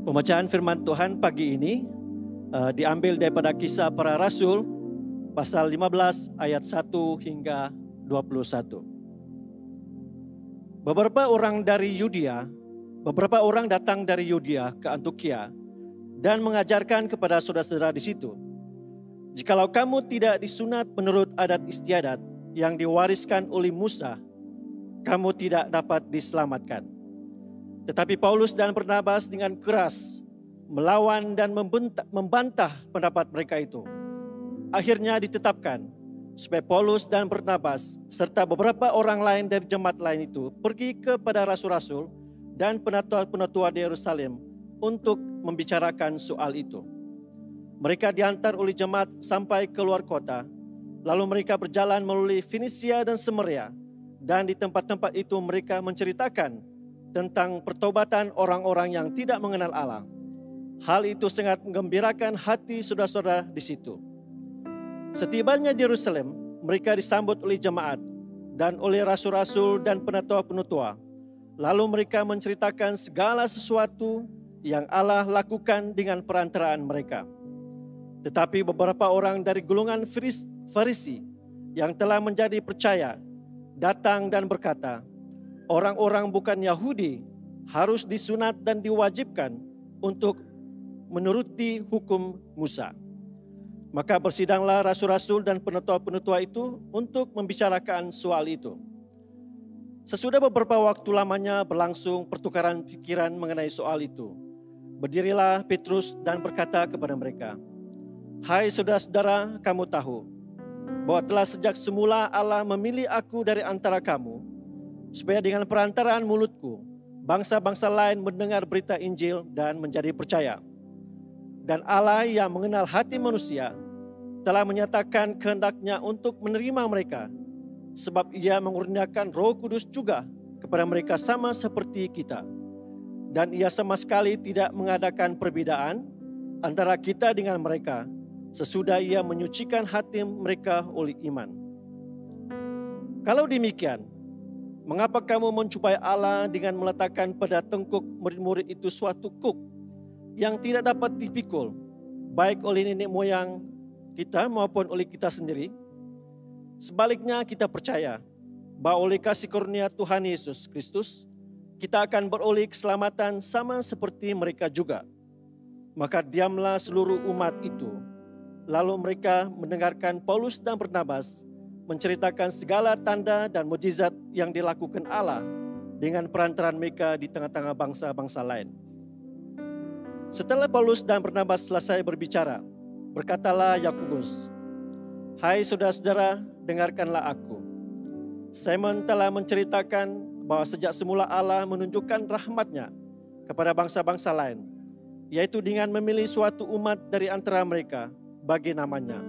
Pembacaan firman Tuhan pagi ini diambil daripada Kisah Para Rasul pasal 15 ayat 1 hingga 21. Beberapa orang datang dari Yudea ke Antiokhia dan mengajarkan kepada saudara-saudara di situ, jikalau kamu tidak disunat menurut adat istiadat yang diwariskan oleh Musa, kamu tidak dapat diselamatkan. Tetapi Paulus dan Barnabas dengan keras melawan dan membantah pendapat mereka itu. Akhirnya ditetapkan supaya Paulus dan Barnabas serta beberapa orang lain dari jemaat lain itu pergi kepada rasul-rasul dan penatua-penatua di Yerusalem untuk membicarakan soal itu. Mereka diantar oleh jemaat sampai keluar kota, lalu mereka berjalan melalui Fenisia dan Samaria, dan di tempat-tempat itu mereka menceritakan tentang pertobatan orang-orang yang tidak mengenal Allah. Hal itu sangat menggembirakan hati saudara-saudara di situ. Setibanya di Yerusalem, mereka disambut oleh jemaat dan oleh rasul-rasul dan penatua-penatua. Lalu mereka menceritakan segala sesuatu yang Allah lakukan dengan perantaraan mereka. Tetapi beberapa orang dari golongan Farisi yang telah menjadi percaya datang dan berkata, orang-orang bukan Yahudi harus disunat dan diwajibkan untuk menuruti hukum Musa. Maka bersidanglah rasul-rasul dan penatua-penatua itu untuk membicarakan soal itu. Sesudah beberapa waktu lamanya berlangsung pertukaran pikiran mengenai soal itu. Berdirilah Petrus dan berkata kepada mereka, "Hai saudara-saudara, kamu tahu bahwa telah sejak semula Allah memilih aku dari antara kamu, supaya dengan perantaraan mulutku, bangsa-bangsa lain mendengar berita Injil dan menjadi percaya. Dan Allah yang mengenal hati manusia telah menyatakan kehendaknya untuk menerima mereka, sebab Ia mengurniakan Roh Kudus juga kepada mereka sama seperti kita. Dan Ia sama sekali tidak mengadakan perbedaan antara kita dengan mereka, sesudah Ia menyucikan hati mereka oleh iman. Kalau demikian, mengapa kamu mencubai Allah dengan meletakkan pada tengkuk murid-murid itu suatu kuk yang tidak dapat dipikul, baik oleh nenek moyang kita maupun oleh kita sendiri? Sebaliknya kita percaya bahwa oleh kasih karunia Tuhan Yesus Kristus, kita akan beroleh keselamatan sama seperti mereka juga." Maka diamlah seluruh umat itu. Lalu mereka mendengarkan Paulus dan Barnabas menceritakan segala tanda dan mukjizat yang dilakukan Allah dengan perantaraan mereka di tengah-tengah bangsa-bangsa lain. Setelah Paulus dan Barnabas selesai berbicara, berkatalah Yakobus, "Hai saudara-saudara, dengarkanlah aku. Simon telah menceritakan bahwa sejak semula Allah menunjukkan rahmat-Nya kepada bangsa-bangsa lain, yaitu dengan memilih suatu umat dari antara mereka bagi namanya.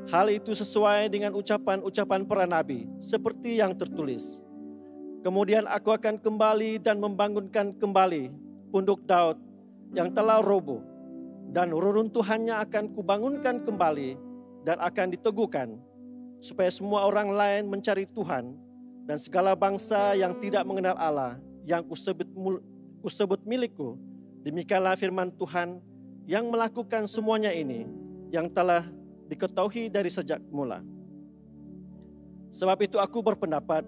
Hal itu sesuai dengan ucapan-ucapan para nabi, seperti yang tertulis. Kemudian aku akan kembali dan membangunkan kembali punduk Daud yang telah roboh, dan reruntuhannya akan kubangunkan kembali dan akan diteguhkan, supaya semua orang lain mencari Tuhan, dan segala bangsa yang tidak mengenal Allah yang kusebut milikku. Demikianlah firman Tuhan yang melakukan semuanya ini, yang telah diketahui dari sejak mula. Sebab itu aku berpendapat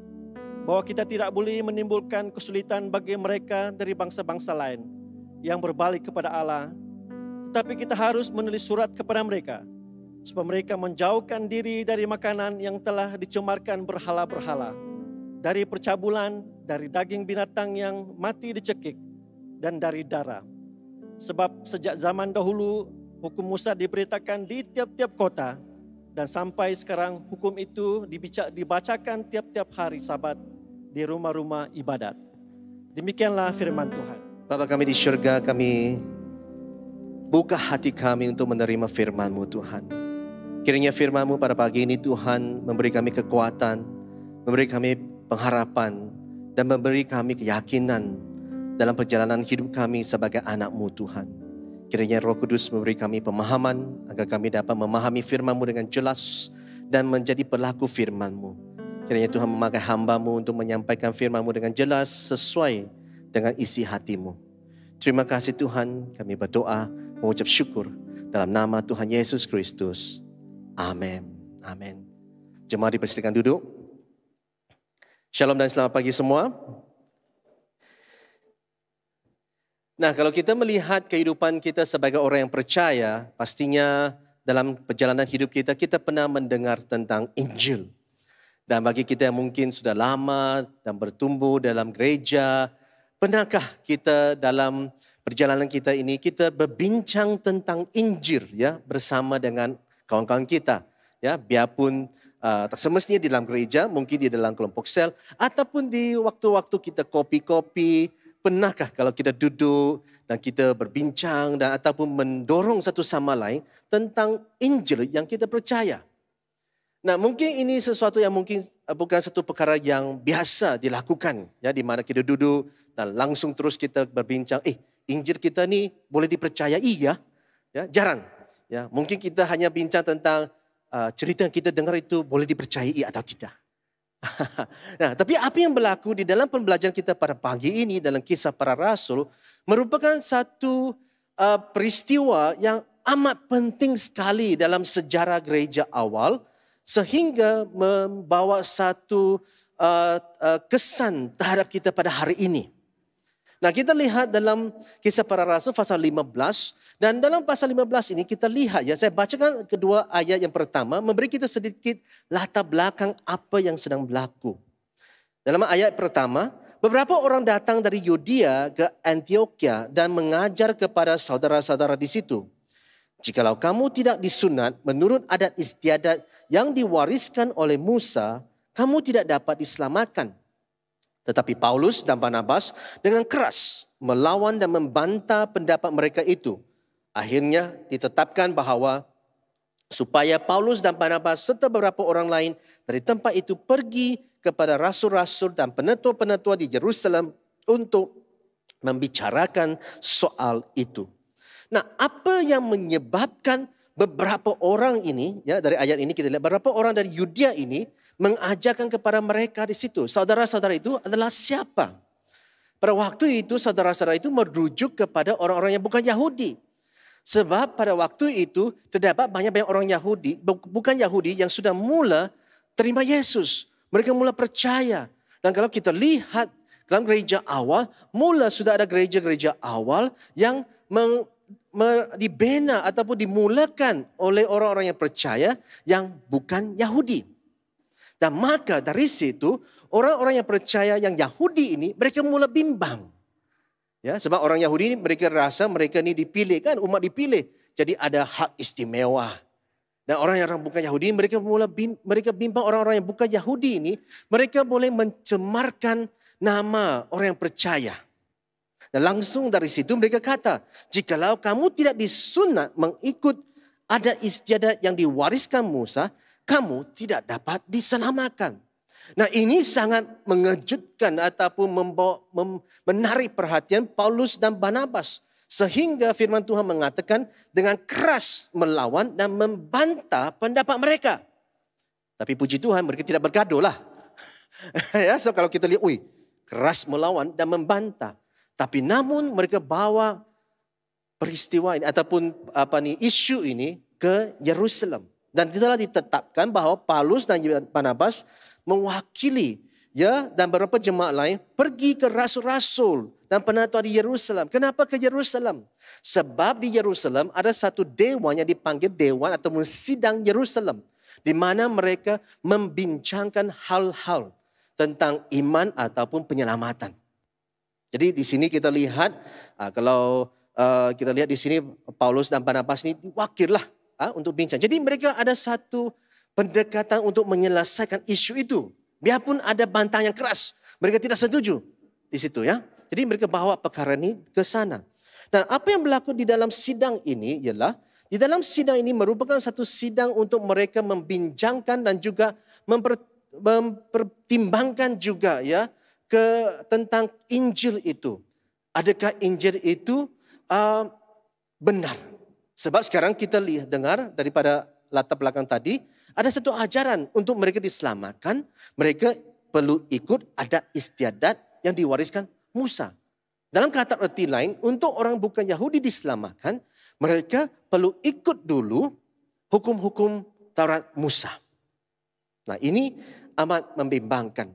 bahwa kita tidak boleh menimbulkan kesulitan bagi mereka dari bangsa-bangsa lain yang berbalik kepada Allah, tetapi kita harus menulis surat kepada mereka, supaya mereka menjauhkan diri dari makanan yang telah dicemarkan berhala-berhala, dari percabulan, dari daging binatang yang mati dicekik, dan dari darah. Sebab sejak zaman dahulu hukum Musa diberitakan di tiap-tiap kota, dan sampai sekarang hukum itu dibacakan tiap-tiap hari Sabat di rumah-rumah ibadat." Demikianlah firman Tuhan. Bapa kami di syurga, kami buka hati kami untuk menerima firman-Mu Tuhan. Kiranya firman-Mu pada pagi ini Tuhan memberi kami kekuatan, memberi kami pengharapan, dan memberi kami keyakinan dalam perjalanan hidup kami sebagai anak-Mu Tuhan. Kiranya Roh Kudus memberi kami pemahaman agar kami dapat memahami firman-Mu dengan jelas dan menjadi pelaku firman-Mu. Kiranya Tuhan memakai hamba-Mu untuk menyampaikan firman-Mu dengan jelas sesuai dengan isi hati-Mu. Terima kasih Tuhan, kami berdoa, mengucap syukur dalam nama Tuhan Yesus Kristus. Amin. Amin. Jemaat dipersilakan duduk. Shalom dan selamat pagi semua. Nah, kalau kita melihat kehidupan kita sebagai orang yang percaya, pastinya dalam perjalanan hidup kita, kita pernah mendengar tentang Injil. Dan bagi kita yang mungkin sudah lama dan bertumbuh dalam gereja, pernahkah kita dalam perjalanan kita ini, kita berbincang tentang Injil ya bersama dengan kawan-kawan kita. Ya, biarpun tak semestinya di dalam gereja, mungkin di dalam kelompok sel, ataupun di waktu-waktu kita kopi-kopi, pernahkah kalau kita duduk dan kita berbincang dan ataupun mendorong satu sama lain tentang Injil yang kita percaya. Nah, mungkin ini sesuatu yang mungkin bukan satu perkara yang biasa dilakukan. Ya, di mana kita duduk dan langsung terus kita berbincang, Injil kita ni boleh dipercayai ya? Ya, jarang. Ya, mungkin kita hanya bincang tentang cerita yang kita dengar itu boleh dipercayai atau tidak. Nah, tapi apa yang berlaku di dalam pembelajaran kita pada pagi ini dalam Kisah Para Rasul merupakan satu peristiwa yang amat penting sekali dalam sejarah gereja awal, sehingga membawa satu kesan terhadap kita pada hari ini. Nah, kita lihat dalam Kisah Para Rasul pasal 15. Dan dalam pasal 15 ini kita lihat, ya, saya bacakan kedua ayat yang pertama, memberi kita sedikit latar belakang apa yang sedang berlaku. Dalam ayat pertama, beberapa orang datang dari Yudea ke Antioquia dan mengajar kepada saudara-saudara di situ. Jikalau kamu tidak disunat menurut adat istiadat yang diwariskan oleh Musa, kamu tidak dapat diselamatkan. Tetapi Paulus dan Barnabas dengan keras melawan dan membantah pendapat mereka itu. Akhirnya ditetapkan bahawa supaya Paulus dan Barnabas serta beberapa orang lain dari tempat itu pergi kepada rasul-rasul dan penetua-penetua di Yerusalem untuk membicarakan soal itu. Nah, apa yang menyebabkan beberapa orang ini, ya, dari ayat ini kita lihat beberapa orang dari Yudea ini mengajarkan kepada mereka di situ. Saudara-saudara itu adalah siapa? Pada waktu itu saudara-saudara itu merujuk kepada orang-orang yang bukan Yahudi. Sebab pada waktu itu terdapat banyak-banyak orang Yahudi, bukan Yahudi yang sudah mula terima Yesus. Mereka mula percaya. Dan kalau kita lihat dalam gereja awal, mula sudah ada gereja-gereja awal yang dibina ataupun dimulakan oleh orang-orang yang percaya yang bukan Yahudi. Dan maka dari situ orang-orang yang percaya yang Yahudi ini mereka mula bimbang. Ya, sebab orang Yahudi ini mereka rasa mereka ni dipilih kan, umat dipilih. Jadi ada hak istimewa. Dan orang yang bukan Yahudi mereka bimbang orang-orang yang bukan Yahudi ini mereka boleh mencemarkan nama orang yang percaya. Dan langsung dari situ mereka kata, jikalau kamu tidak disunat mengikut adat istiadat yang diwariskan Musa, kamu tidak dapat diselamatkan. Nah, ini sangat mengejutkan ataupun menarik perhatian Paulus dan Barnabas. Sehingga firman Tuhan mengatakan dengan keras melawan dan membantah pendapat mereka. Tapi puji Tuhan mereka tidak bergaduh lah. Ya, so kalau kita lihat, keras melawan dan membantah. Tapi namun mereka bawa peristiwa ini ataupun isu ini ke Yerusalem. Dan telah ditetapkan bahawa Paulus dan Barnabas mewakili dan beberapa jemaat lain pergi ke rasul-rasul dan penatua di Yerusalem. Kenapa ke Yerusalem? Sebab di Yerusalem ada satu dewan yang dipanggil dewan ataupun sidang Yerusalem, di mana mereka membincangkan hal-hal tentang iman ataupun penyelamatan. Jadi di sini kita lihat, kalau kita lihat di sini Paulus dan Barnabas ini diwakillah untuk bincang. Jadi mereka ada satu pendekatan untuk menyelesaikan isu itu. Biarpun ada bantahan yang keras, mereka tidak setuju di situ, ya. Jadi mereka bawa perkara ini ke sana. Nah, apa yang berlaku di dalam sidang ini ialah di dalam sidang ini merupakan satu sidang untuk mereka membincangkan dan juga mempertimbangkan juga, ya, tentang Injil itu. Adakah Injil itu benar? Sebab sekarang kita dengar daripada latar belakang tadi, ada satu ajaran untuk mereka diselamatkan, mereka perlu ikut adat istiadat yang diwariskan Musa. Dalam kata arti lain, untuk orang bukan Yahudi diselamatkan, mereka perlu ikut dulu hukum-hukum Taurat Musa. Nah, ini amat membimbangkan.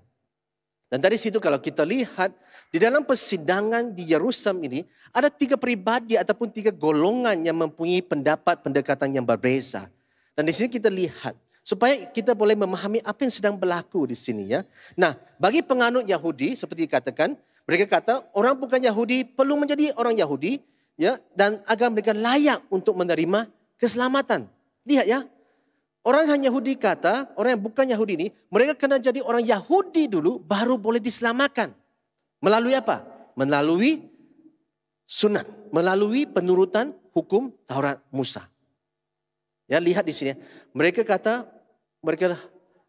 Dan dari situ kalau kita lihat di dalam persidangan di Yerusalem ini ada 3 pribadi ataupun 3 golongan yang mempunyai pendapat pendekatan yang berbeza. Dan di sini kita lihat supaya kita boleh memahami apa yang sedang berlaku di sini ya. Nah, bagi penganut Yahudi seperti dikatakan, mereka kata orang bukan Yahudi perlu menjadi orang Yahudi ya, dan agar mereka layak untuk menerima keselamatan. Lihat ya. Orang yang Yahudi kata, orang yang bukan Yahudi ini, mereka kena jadi orang Yahudi dulu baru boleh diselamatkan. Melalui apa? Melalui sunat, melalui penurutan hukum Taurat Musa. Ya, lihat di sini. Mereka kata, mereka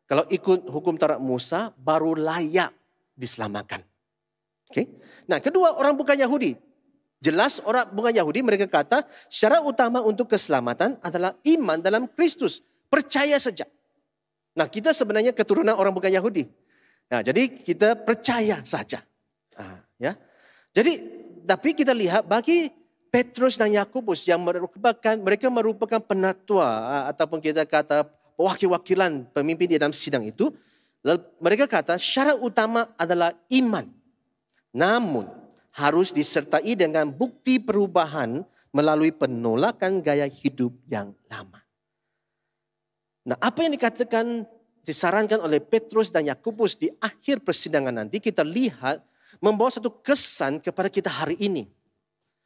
kalau ikut hukum Taurat Musa baru layak diselamatkan. Oke. Nah, kedua orang bukan Yahudi. Jelas orang bukan Yahudi mereka kata syarat utama untuk keselamatan adalah iman dalam Kristus. Percaya saja. Nah, kita sebenarnya keturunan orang bukan Yahudi. Nah, jadi kita percaya saja. Ya. Jadi, tapi kita lihat bagi Petrus dan Yakobus yang mereka merupakan penatua ataupun kita kata wakil-wakilan pemimpin di dalam sidang itu, mereka kata syarat utama adalah iman. Namun harus disertai dengan bukti perubahan melalui penolakan gaya hidup yang lama. Nah, apa yang dikatakan, disarankan oleh Petrus dan Yakobus di akhir persidangan nanti kita lihat membawa satu kesan kepada kita hari ini.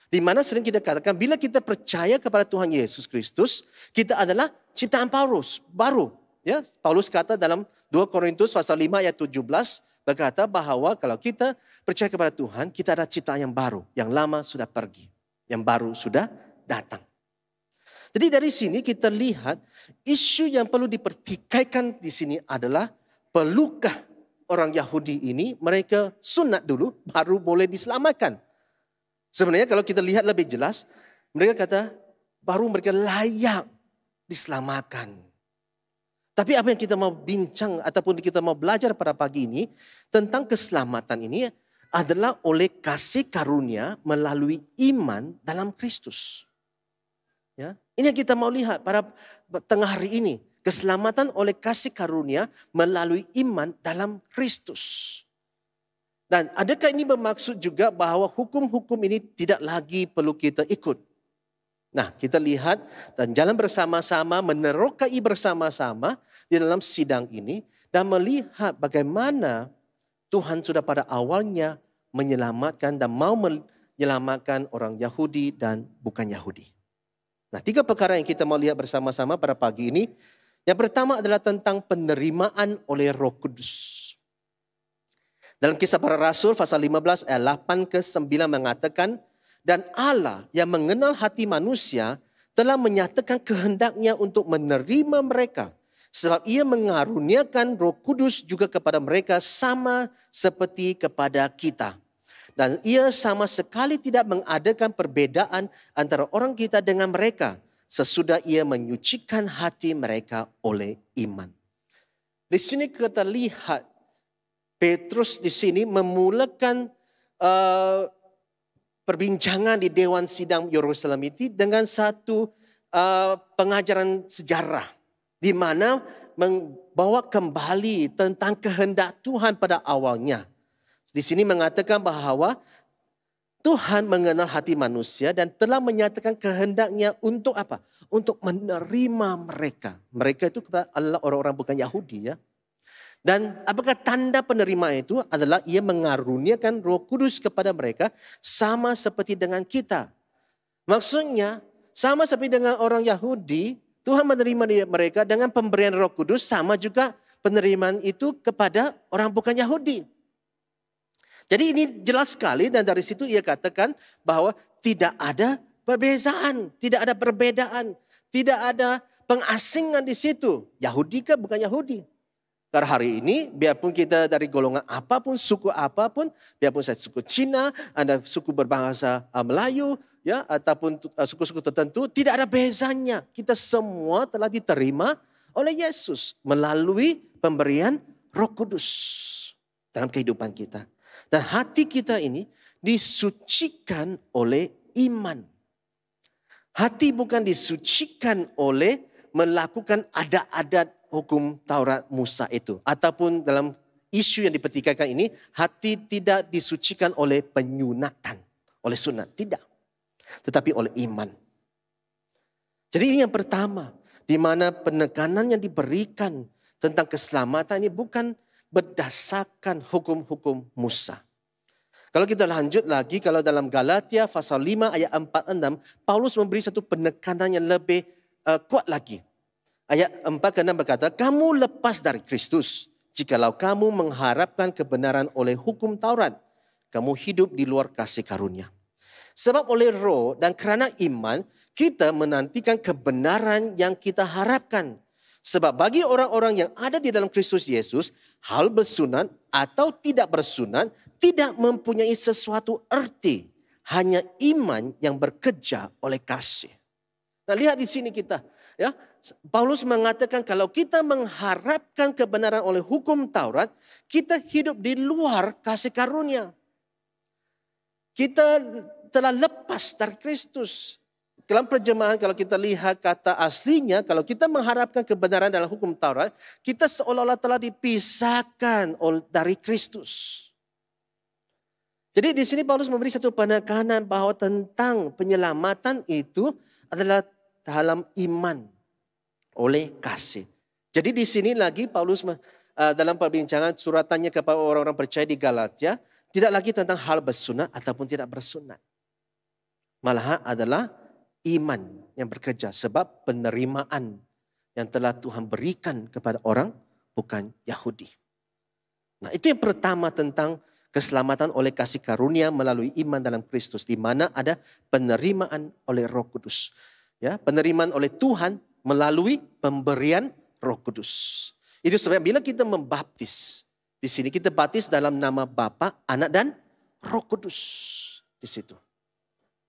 Di mana sering kita katakan bila kita percaya kepada Tuhan Yesus Kristus, kita adalah ciptaan baru. Ya, Paulus kata dalam 2 Korintus pasal 5 ayat 17 berkata bahwa kalau kita percaya kepada Tuhan, kita ada ciptaan yang baru, yang lama sudah pergi, yang baru sudah datang. Jadi dari sini kita lihat isu yang perlu dipertikaikan di sini adalah perlukah orang Yahudi ini mereka sunat dulu baru boleh diselamatkan. Sebenarnya kalau kita lihat lebih jelas, mereka kata baru mereka layak diselamatkan. Tapi apa yang kita mau bincang ataupun kita mau belajar pada pagi ini tentang keselamatan ini adalah oleh kasih karunia melalui iman dalam Kristus. Ya, ini yang kita mau lihat pada tengah hari ini. Keselamatan oleh kasih karunia melalui iman dalam Kristus. Dan adakah ini bermaksud juga bahwa hukum-hukum ini tidak lagi perlu kita ikut? Nah, kita lihat dan jalan bersama-sama, menerokai bersama-sama di dalam sidang ini. Dan melihat bagaimana Tuhan sudah pada awalnya menyelamatkan dan mau menyelamatkan orang Yahudi dan bukan Yahudi. Nah, 3 perkara yang kita mau lihat bersama-sama pada pagi ini. Yang pertama adalah tentang penerimaan oleh Roh Kudus. Dalam Kisah Para Rasul pasal 15 ayat 8 ke 9 mengatakan, dan Allah yang mengenal hati manusia telah menyatakan kehendaknya untuk menerima mereka. Sebab ia mengaruniakan Roh Kudus juga kepada mereka sama seperti kepada kita. Dan ia sama sekali tidak mengadakan perbedaan antara orang kita dengan mereka. Sesudah ia menyucikan hati mereka oleh iman. Di sini kita lihat Petrus di sini memulakan perbincangan di Dewan Sidang Yerusalem itu dengan satu pengajaran sejarah. Di mana membawa kembali tentang kehendak Tuhan pada awalnya. Di sini mengatakan bahwa Tuhan mengenal hati manusia dan telah menyatakan kehendaknya untuk apa? Untuk menerima mereka. Mereka itu adalah orang-orang bukan Yahudi ya. Dan apakah tanda penerima itu adalah ia mengaruniakan Roh Kudus kepada mereka sama seperti dengan kita. Maksudnya sama seperti dengan orang Yahudi, Tuhan menerima mereka dengan pemberian Roh Kudus sama juga penerimaan itu kepada orang bukan Yahudi. Jadi ini jelas sekali dan dari situ ia katakan bahwa tidak ada perbezaan, tidak ada perbedaan, tidak ada pengasingan di situ. Yahudi kah bukan Yahudi? Karena hari ini biarpun kita dari golongan apapun, suku apapun, biarpun saya suku Cina, Anda suku berbahasa Melayu, ya ataupun suku-suku tertentu, tidak ada bezanya. Kita semua telah diterima oleh Yesus melalui pemberian Roh Kudus dalam kehidupan kita. Dan hati kita ini disucikan oleh iman. Hati bukan disucikan oleh melakukan adat-adat hukum Taurat Musa itu. Ataupun dalam isu yang dipertikaikan ini, hati tidak disucikan oleh penyunatan, oleh sunat. Tidak. Tetapi oleh iman. Jadi ini yang pertama. Di mana penekanan yang diberikan tentang keselamatan ini bukan berdasarkan hukum-hukum Musa. Kalau kita lanjut lagi, kalau dalam Galatia pasal 5 ayat 4-6, Paulus memberi satu penekanan yang lebih kuat lagi. Ayat 4-6 berkata, kamu lepas dari Kristus, jikalau kamu mengharapkan kebenaran oleh hukum Taurat, kamu hidup di luar kasih karunia. Sebab oleh roh dan kerana iman, kita menantikan kebenaran yang kita harapkan. Sebab bagi orang-orang yang ada di dalam Kristus Yesus, hal bersunat atau tidak bersunat tidak mempunyai sesuatu erti. Hanya iman yang bekerja oleh kasih. Nah, lihat di sini kita. Ya, Paulus mengatakan kalau kita mengharapkan kebenaran oleh hukum Taurat, kita hidup di luar kasih karunia. Kita telah lepas dari Kristus. Dalam terjemahan kalau kita lihat kata aslinya, kalau kita mengharapkan kebenaran dalam hukum Taurat, kita seolah-olah telah dipisahkan dari Kristus. Jadi di sini Paulus memberi satu penekanan bahwa tentang penyelamatan itu adalah dalam iman oleh kasih. Jadi di sini lagi Paulus dalam perbincangan suratannya kepada orang-orang percaya di Galatia, tidak lagi tentang hal bersunat ataupun tidak bersunat. Malahan adalah iman yang bekerja sebab penerimaan yang telah Tuhan berikan kepada orang bukan Yahudi. Nah, itu yang pertama tentang keselamatan oleh kasih karunia melalui iman dalam Kristus, di mana ada penerimaan oleh Roh Kudus. Ya, penerimaan oleh Tuhan melalui pemberian Roh Kudus. Itu sebab bila kita membaptis, di sini kita baptis dalam nama Bapa, Anak dan Roh Kudus di situ.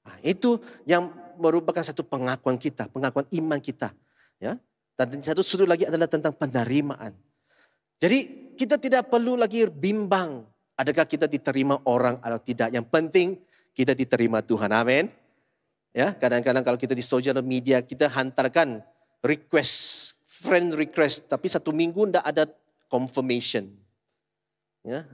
Nah, itu yang merupakan satu pengakuan kita, pengakuan iman kita. Ya. Dan satu sudut lagi adalah tentang penerimaan. Jadi kita tidak perlu lagi bimbang, adakah kita diterima orang atau tidak. Yang penting kita diterima Tuhan. Amin. Ya, kadang-kadang kalau kita di social media kita hantarkan request, friend request, tapi 1 minggu tidak ada confirmation. Ya,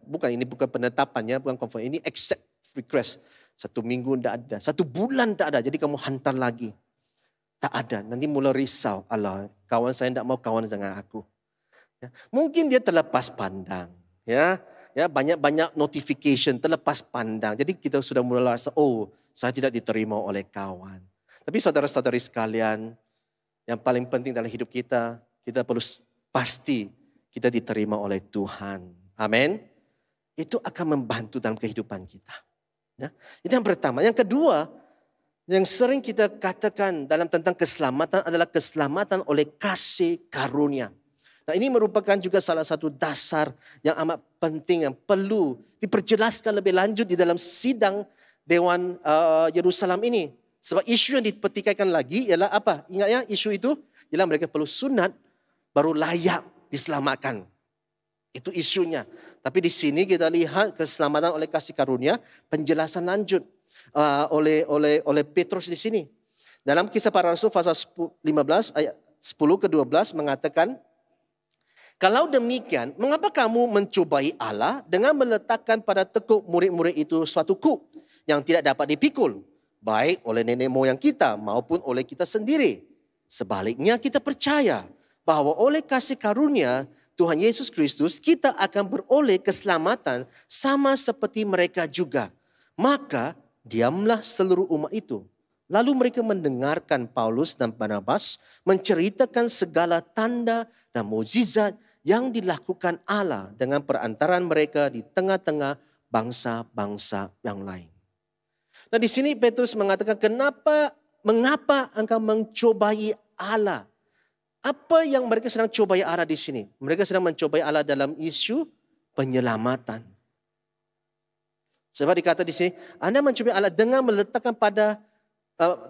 bukan penetapan ya, bukan confirm. Ini accept request. 1 minggu tidak ada, 1 bulan tidak ada. Jadi kamu hantar lagi. Tak ada. Nanti mulai risau. Allah, kawan saya tidak mau kawan dengan aku. Ya, mungkin dia terlepas pandang. Ya, banyak-banyak notification terlepas pandang. Jadi kita sudah mulai rasa, oh, saya tidak diterima oleh kawan. Tapi saudara-saudari sekalian, yang paling penting dalam hidup kita perlu pasti kita diterima oleh Tuhan. Amin. Itu akan membantu dalam kehidupan kita. Ya, itu yang pertama. Yang kedua, yang sering kita katakan dalam tentang keselamatan adalah keselamatan oleh kasih karunia. Nah, ini merupakan juga salah satu dasar yang amat penting yang perlu diperjelaskan lebih lanjut di dalam sidang Dewan Yerusalem ini. Sebab isu yang dipertikaikan lagi ialah apa? Ingat ya, isu itu ialah mereka perlu sunat baru layak diselamatkan. Itu isunya. Tapi di sini kita lihat keselamatan oleh kasih karunia, penjelasan lanjut oleh Petrus di sini. Dalam Kisah Para Rasul pasal 15 ayat 10 ke 12 mengatakan, kalau demikian, mengapa kamu mencobai Allah dengan meletakkan pada tekuk murid-murid itu suatu kuk yang tidak dapat dipikul, baik oleh nenek moyang kita maupun oleh kita sendiri. Sebaliknya kita percaya bahwa oleh kasih karunia Tuhan Yesus Kristus, kita akan beroleh keselamatan sama seperti mereka juga. Maka diamlah seluruh umat itu. Lalu mereka mendengarkan Paulus dan Barnabas menceritakan segala tanda dan mukjizat yang dilakukan Allah dengan perantaraan mereka di tengah-tengah bangsa-bangsa yang lain. Nah, di sini Petrus mengatakan, mengapa engkau mencobai Allah? Apa yang mereka sedang cobai Allah di sini? Mereka sedang mencobai Allah dalam isu penyelamatan. Sebab dikata di sini, Anda mencobai Allah dengan meletakkan pada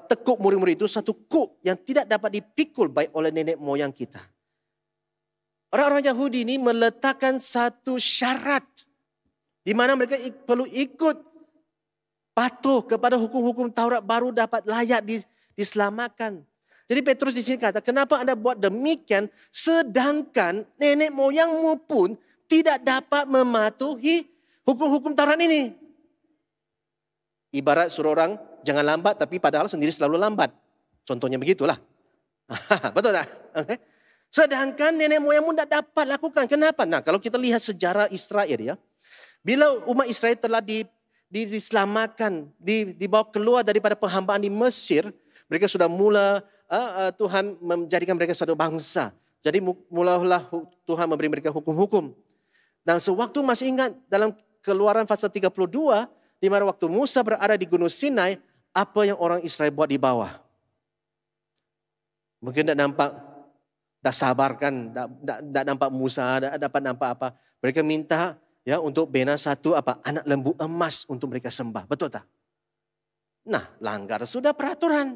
tekuk murid-murid itu satu kuk yang tidak dapat dipikul baik oleh nenek moyang kita. Orang-orang Yahudi ini meletakkan satu syarat di mana mereka perlu ikut patuh kepada hukum-hukum Taurat baru dapat layak diselamatkan. Jadi Petrus di sini kata, kenapa Anda buat demikian sedangkan nenek moyangmu pun tidak dapat mematuhi hukum-hukum Taurat ini. Ibarat suruh orang jangan lambat tapi padahal sendiri selalu lambat. Contohnya begitulah. Betul tak? Okay. Sedangkan nenek moyangmu tidak dapat lakukan. Kenapa? Nah, kalau kita lihat sejarah Israel ya. Bila umat Israel telah diselamatkan, dibawa keluar daripada penghambaan di Mesir, mereka sudah mula Tuhan menjadikan mereka suatu bangsa. Jadi mulalah Tuhan memberi mereka hukum-hukum. Dan sewaktu masih ingat dalam Keluaran pasal 32, di mana waktu Musa berada di Gunung Sinai, apa yang orang Israel buat di bawah? Mungkin tak nampak, tak sabarkan, tak nampak Musa, tak dapat nampak apa. Mereka minta ya untuk bina satu anak lembu emas untuk mereka sembah. Betul tak? Nah, langgar sudah peraturan.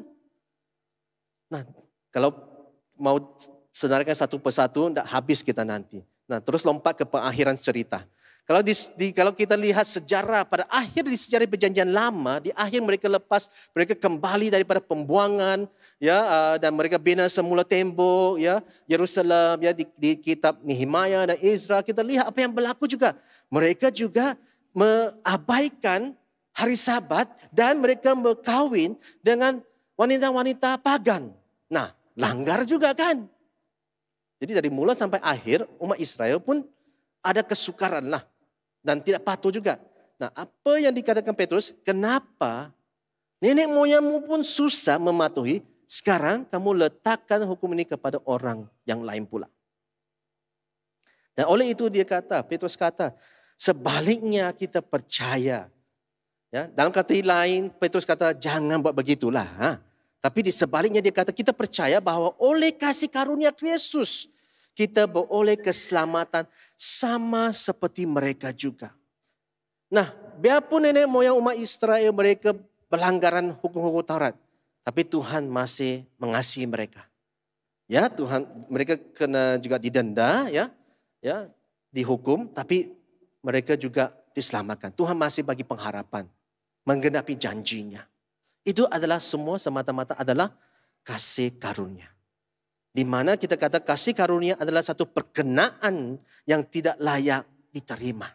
Nah, kalau mau senaraikan satu persatu, tidak habis kita nanti. Nah, terus lompat ke pengakhiran cerita. Kalau kita lihat sejarah pada akhir di sejarah perjanjian lama, di akhir mereka kembali daripada pembuangan, ya, dan mereka bina semula tembok, ya, Yerusalem, ya, di kitab Nehemia dan Ezra, kita lihat apa yang berlaku juga. Mereka juga mengabaikan hari Sabat dan mereka berkahwin dengan wanita-wanita pagan. Nah, langgar juga kan. Jadi dari mula sampai akhir umat Israel pun ada kesukaran lah. Dan tidak patuh juga. Nah, apa yang dikatakan Petrus, kenapa nenek moyangmu pun susah mematuhi, sekarang kamu letakkan hukum ini kepada orang yang lain pula. Dan oleh itu Petrus kata, sebaliknya kita percaya. Ya, dalam kata lain, Petrus kata jangan buat begitulah. Tapi di sebaliknya dia kata kita percaya bahwa oleh kasih karunia Yesus, kita beroleh keselamatan sama seperti mereka juga. Nah, biarpun nenek moyang umat Israel mereka pelanggaran hukum-hukum Taurat, tapi Tuhan masih mengasihi mereka. Ya, Tuhan mereka kena juga didenda, ya, dihukum, tapi mereka juga diselamatkan. Tuhan masih bagi pengharapan, menggenapi janjinya. Itu adalah semua semata-mata adalah kasih karunia. Di mana kita kata kasih karunia adalah satu perkenaan yang tidak layak diterima.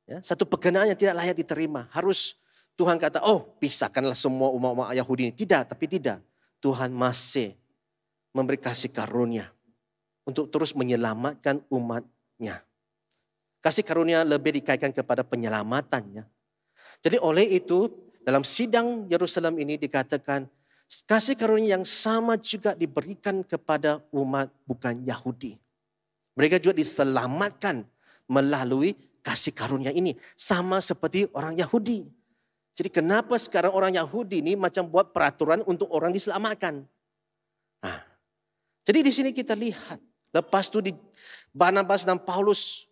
Ya, satu perkenaan yang tidak layak diterima. Harus Tuhan kata, pisahkanlah semua umat-umat Yahudi ini. Tidak, tapi tidak. Tuhan masih memberi kasih karunia untuk terus menyelamatkan umatnya. Kasih karunia lebih dikaitkan kepada penyelamatannya. Jadi oleh itu dalam sidang Yerusalem ini dikatakan, kasih karunia yang sama juga diberikan kepada umat bukan Yahudi. Mereka juga diselamatkan melalui kasih karunia ini. Sama seperti orang Yahudi. Jadi kenapa sekarang orang Yahudi ini macam buat peraturan untuk orang diselamatkan. Nah, jadi di sini kita lihat. Lepas itu Barnabas dan Paulus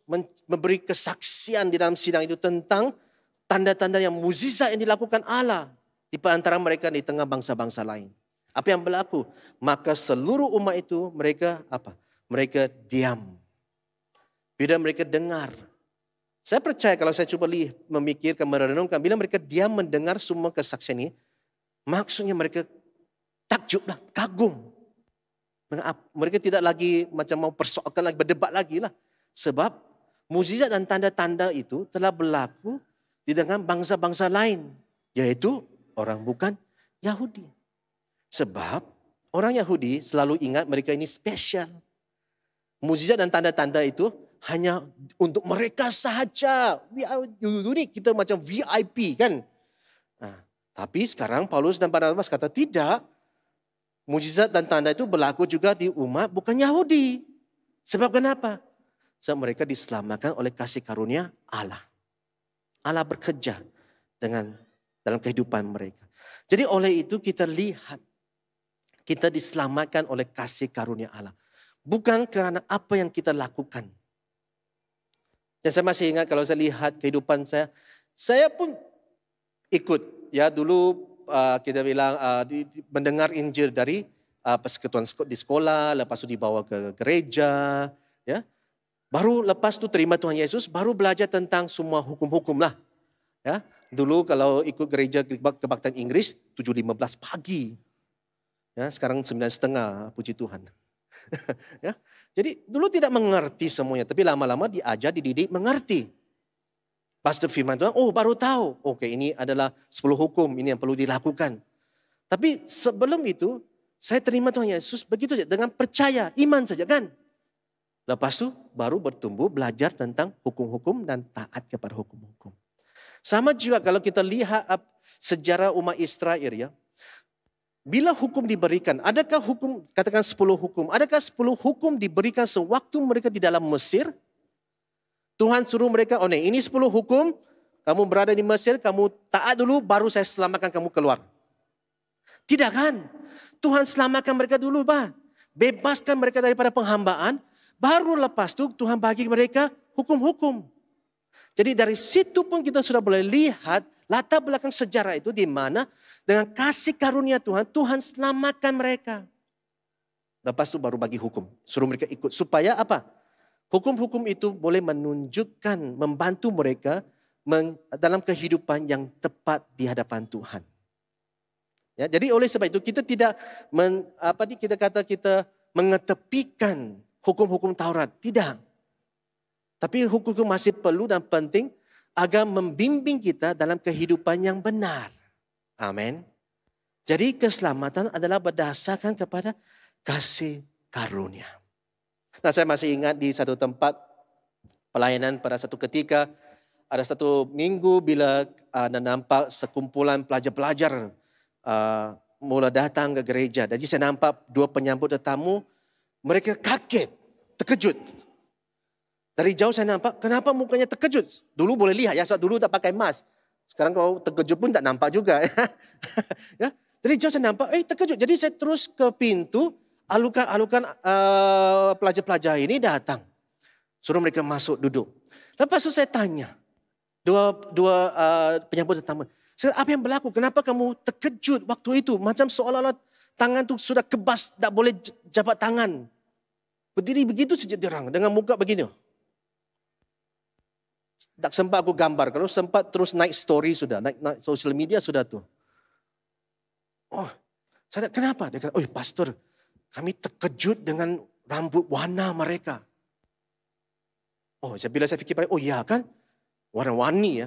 memberi kesaksian di dalam sidang itu tentang tanda-tanda yang mukjizat yang dilakukan Allah. Di antara mereka di tengah bangsa-bangsa lain. Apa yang berlaku? Maka seluruh umat itu mereka apa? Mereka diam. Bila mereka dengar. Saya percaya kalau saya cuba memikirkan, merenungkan. Bila mereka diam mendengar semua kesaksian ini. Maksudnya mereka takjublah, kagum. Mereka tidak lagi macam mau persoalkan lagi, berdebat lagi lah. Sebab mukjizat dan tanda-tanda itu telah berlaku di dengan bangsa-bangsa lain. Yaitu orang bukan Yahudi. Sebab orang Yahudi selalu ingat mereka ini spesial. Mukjizat dan tanda-tanda itu hanya untuk mereka sahaja. Unik, kita macam VIP kan. Nah, tapi sekarang Paulus dan Barnabas kata tidak. Mukjizat dan tanda itu berlaku juga di umat bukan Yahudi. Sebab kenapa? Sebab mereka diselamatkan oleh kasih karunia Allah. Allah bekerja dalam kehidupan mereka. Jadi oleh itu kita lihat, kita diselamatkan oleh kasih karunia Allah. Bukan kerana apa yang kita lakukan. Dan saya masih ingat kalau saya lihat kehidupan saya pun ikut. Ya dulu kita bilang mendengar Injil dari persekutuan di sekolah, lepas itu dibawa ke gereja. Ya. Baru lepas itu terima Tuhan Yesus, baru belajar tentang semua hukum-hukum lah. Ya, dulu kalau ikut gereja kebaktian Inggris 7.15 pagi. Ya, sekarang 9.30, puji Tuhan. Ya, jadi dulu tidak mengerti semuanya, tapi lama-lama diajar, dididik mengerti. Pastor firman Tuhan, oh baru tahu. Oke, ini adalah 10 hukum, ini yang perlu dilakukan. Tapi sebelum itu, saya terima Tuhan Yesus begitu saja, dengan percaya, iman saja kan. Lepas itu baru bertumbuh belajar tentang hukum-hukum dan taat kepada hukum-hukum. Sama juga kalau kita lihat sejarah umat Israel ya. Bila hukum diberikan, adakah hukum, katakan 10 hukum. Adakah 10 hukum diberikan sewaktu mereka di dalam Mesir? Tuhan suruh mereka, oh nih, ini 10 hukum. Kamu berada di Mesir, kamu taat dulu, baru saya selamatkan kamu keluar. Tidak kan? Tuhan selamatkan mereka dulu, Pak. Bebaskan mereka daripada penghambaan. Baru lepas itu Tuhan bagi mereka hukum-hukum. Jadi dari situ pun kita sudah boleh lihat latar belakang sejarah itu di mana dengan kasih karunia Tuhan, Tuhan selamatkan mereka. Lepas itu baru bagi hukum, suruh mereka ikut. Supaya apa? Hukum-hukum itu boleh menunjukkan, membantu mereka dalam kehidupan yang tepat di hadapan Tuhan. Ya, jadi oleh sebab itu kita tidak kita mengetepikan hukum-hukum Taurat, tidak. Tapi hukum-hukum masih perlu dan penting agar membimbing kita dalam kehidupan yang benar. Amin. Jadi keselamatan adalah berdasarkan kepada kasih karunia. Nah, saya masih ingat di satu tempat pelayanan pada satu ketika, ada satu minggu bila nampak sekumpulan pelajar-pelajar mula datang ke gereja. Jadi saya nampak dua penyambut tetamu, mereka kaget, terkejut. Dari jauh saya nampak, kenapa mukanya terkejut? Dulu boleh lihat ya, dulu tak pakai mask. Sekarang kalau terkejut pun tak nampak juga. Ya. Dari jauh saya nampak, terkejut. Jadi saya terus ke pintu, alukan pelajar-pelajar ini datang. Suruh mereka masuk, duduk. Lepas itu saya tanya, dua penyambut tetamu, apa yang berlaku? Kenapa kamu terkejut waktu itu? Macam seolah-olah tangan tu sudah kebas, tak boleh jabat tangan. Berdiri begitu saja dirang, dengan muka begini. Tak sempat aku gambar. Kalau sempat terus naik story sudah. Naik social media sudah tuh. Oh, saya kenapa? Dia kata, pastor, kami terkejut dengan rambut warna mereka. Bila saya fikir, ya kan? Warna-warni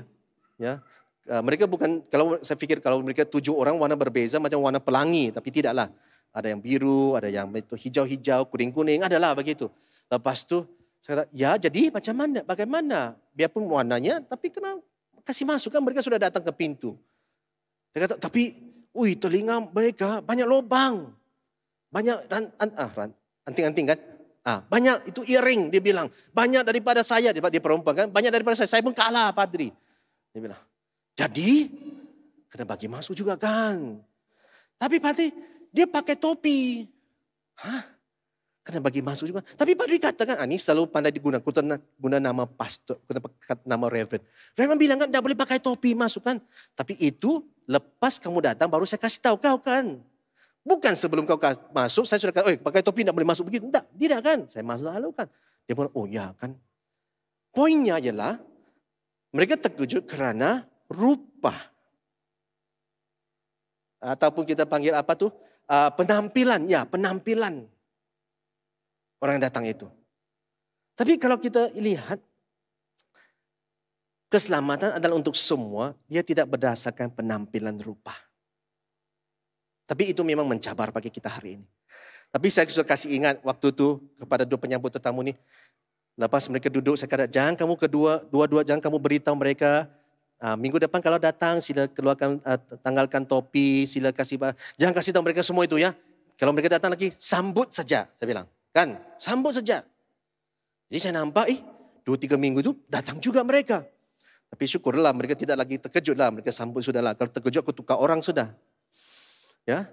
ya. Mereka bukan, kalau saya fikir kalau mereka 7 orang warna berbeza macam warna pelangi. Tapi tidaklah. Ada yang biru, ada yang hijau-hijau, kuning-kuning, adalah begitu. Lepas tu, saya kata, ya jadi macam mana, bagaimana? Biarpun warnanya, tapi kena kasih masuk kan mereka sudah datang ke pintu. Dia kata, tapi telinga mereka banyak lubang. Banyak anting-anting kan? Banyak itu earring dia bilang. Banyak daripada saya, dia perumpakan, banyak daripada saya pun kalah padri. Dia bilang, jadi kena bagi masuk juga kan. Tapi padri, dia pakai topi. Kena bagi masuk juga. Tapi padri katakan, ini selalu pandai digunakan. Guna nama pastor, nama reverend. Reverend bilang kan, tidak boleh pakai topi masuk kan. Tapi itu lepas kamu datang, baru saya kasih tahu kau kan. Bukan sebelum kau masuk, saya sudah kata, pakai topi tidak boleh masuk begitu. Tidak kan. Saya masuk lalu kan. Dia bilang, ya kan. Poinnya ialah, mereka terkejut kerana rupa. Ataupun kita panggil apa tuh? Penampilan. Ya, penampilan. Orang yang datang itu. Tapi kalau kita lihat, keselamatan adalah untuk semua, dia tidak berdasarkan penampilan rupa. Tapi itu memang mencabar bagi kita hari ini. Tapi saya sudah kasih ingat waktu itu kepada dua penyambut tetamu ini. Lepas mereka duduk, saya kata, jangan kamu dua-dua jangan kamu beritahu mereka. Minggu depan kalau datang, sila keluarkan, tanggalkan topi, sila jangan kasih tahu mereka semua itu ya. Kalau mereka datang lagi, sambut saja, saya bilang. Kan, sambut saja. Jadi saya nampak, 2-3 minggu itu datang juga mereka. Tapi syukurlah mereka tidak lagi terkejut lah. Mereka sambut sudah lah. Kalau terkejut aku tukar orang sudah. Ya.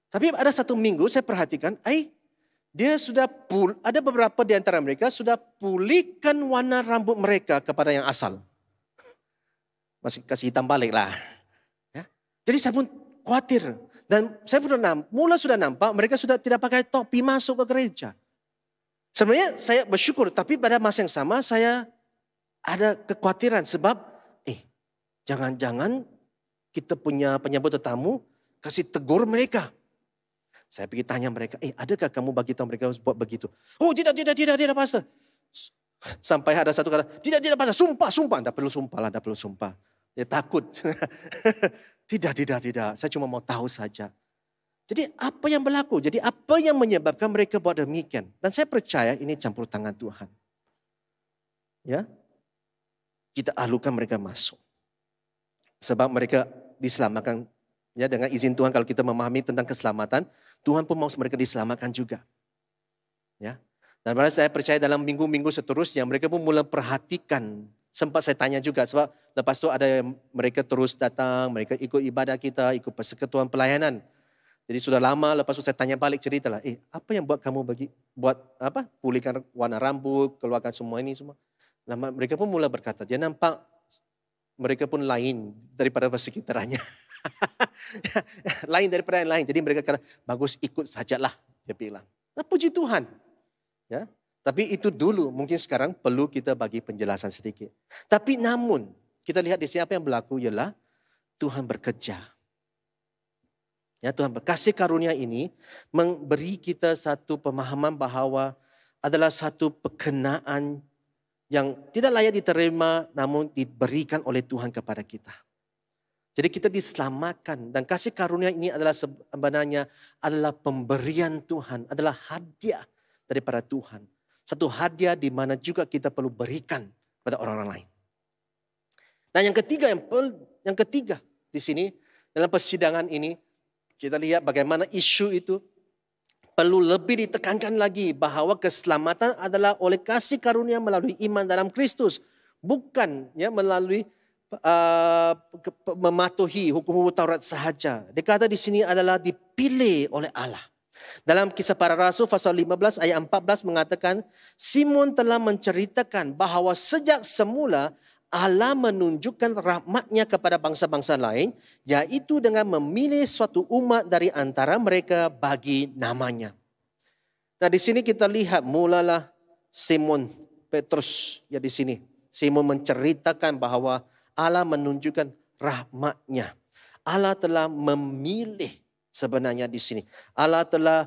Tapi ada satu minggu saya perhatikan, dia sudah ada beberapa di antara mereka sudah pulihkan warna rambut mereka kepada yang asal. Masih kasih hitam balik lah. Ya. Jadi saya pun khawatir. Dan saya mula sudah nampak mereka sudah tidak pakai topi masuk ke gereja. Sebenarnya saya bersyukur, tapi pada masa yang sama saya ada kekhawatiran sebab Jangan-jangan kita punya penyambut tetamu kasih tegur mereka. Saya pergi tanya mereka, adakah kamu bagi tahu mereka buat begitu? Oh tidak pastor. Sampai ada satu kata, tidak pastor, sumpah. Tak perlu sumpah. Dia takut. Tidak. Saya cuma mau tahu saja. Jadi apa yang berlaku? Jadi apa yang menyebabkan mereka buat demikian? Dan saya percaya ini campur tangan Tuhan. Ya, kita alukan mereka masuk. Sebab mereka diselamatkan. Ya, dengan izin Tuhan kalau kita memahami tentang keselamatan, Tuhan pun mau mereka diselamatkan juga. Ya. Dan saya percaya dalam minggu-minggu seterusnya mereka pun mulai perhatikan. Sempat saya tanya juga sebab lepas tu ada mereka terus datang, mereka ikut ibadah kita, ikut persekutuan pelayanan. Jadi sudah lama lepas tu saya tanya balik cerita lah, apa yang buat kamu pulihkan warna rambut, keluarkan semua ini semua. Lama mereka pun mulai berkata, dia nampak mereka pun lain daripada sekitarnya. Lain daripada yang lain. Jadi mereka kata, bagus ikut sajalah. Dia bilang. Nah, puji Tuhan. Ya. Tapi itu dulu. Mungkin sekarang perlu kita bagi penjelasan sedikit. Tapi namun, kita lihat di sini apa yang berlaku ialah Tuhan bekerja. Ya, Tuhan berkasih karunia ini memberi kita satu pemahaman bahawa adalah satu perkenaan yang tidak layak diterima namun diberikan oleh Tuhan kepada kita. Jadi kita diselamatkan dan kasih karunia ini adalah sebenarnya adalah pemberian Tuhan, adalah hadiah daripada Tuhan. Satu hadiah di mana juga kita perlu berikan kepada orang-orang lain. Nah yang ketiga di sini dalam persidangan ini kita lihat bagaimana isu itu perlu lebih ditekankan lagi bahawa keselamatan adalah oleh kasih karunia melalui iman dalam Kristus, bukan melalui mematuhi hukum-hukum Taurat sahaja. Dia kata di sini adalah dipilih oleh Allah. Dalam Kisah Para Rasul pasal 15 ayat 14 mengatakan, Simon telah menceritakan bahawa sejak semula Allah menunjukkan rahmatnya kepada bangsa-bangsa lain, yaitu dengan memilih suatu umat dari antara mereka bagi namanya. Nah di sini kita lihat mulalah Simon Petrus di sini. Simon menceritakan bahawa Allah menunjukkan rahmatnya. Allah telah memilih sebenarnya di sini. Allah telah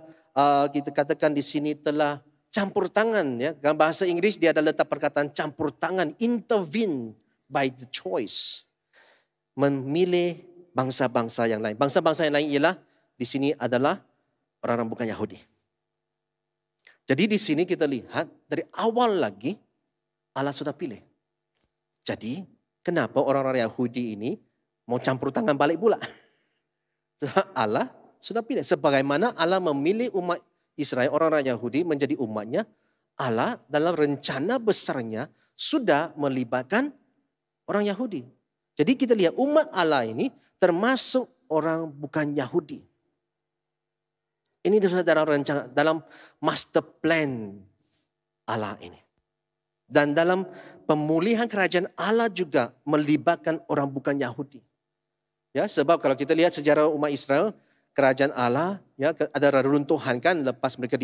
kita katakan di sini telah campur tangan. Ya. Dalam bahasa Inggris dia ada letak perkataan campur tangan. Intervene by the choice. Memilih bangsa-bangsa yang lain. Bangsa-bangsa yang lain ialah di sini adalah orang-orang bukan Yahudi. Jadi di sini kita lihat dari awal lagi Allah sudah pilih. Jadi kenapa orang-orang Yahudi ini mau campur tangan balik pula? Allah sudah pilih. Sebagaimana Allah memilih umat Israel, orang-orang Yahudi menjadi umatnya, Allah dalam rencana besarnya sudah melibatkan orang Yahudi. Jadi kita lihat umat Allah ini termasuk orang bukan Yahudi. Ini dalam rencana, dalam master plan Allah ini. Dan dalam pemulihan kerajaan Allah juga melibatkan orang bukan Yahudi. Ya, sebab kalau kita lihat sejarah umat Israel, kerajaan Allah ya ada reruntuhan kan lepas mereka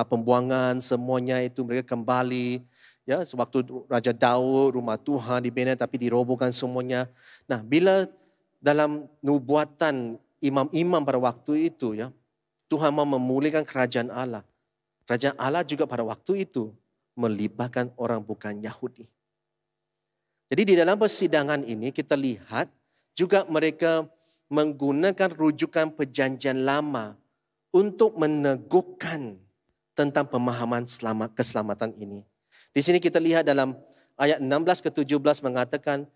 pembuangan semuanya itu mereka kembali ya sewaktu Raja Daud rumah Tuhan dibina tapi dirobohkan semuanya. Nah, bila dalam nubuatan imam-imam pada waktu itu ya Tuhan mau memulihkan kerajaan Allah. Kerajaan Allah juga pada waktu itu melibatkan orang bukan Yahudi. Jadi di dalam persidangan ini kita lihat juga mereka menggunakan rujukan perjanjian lama untuk meneguhkan tentang pemahaman keselamatan ini. Di sini kita lihat dalam ayat 16 ke 17 mengatakan,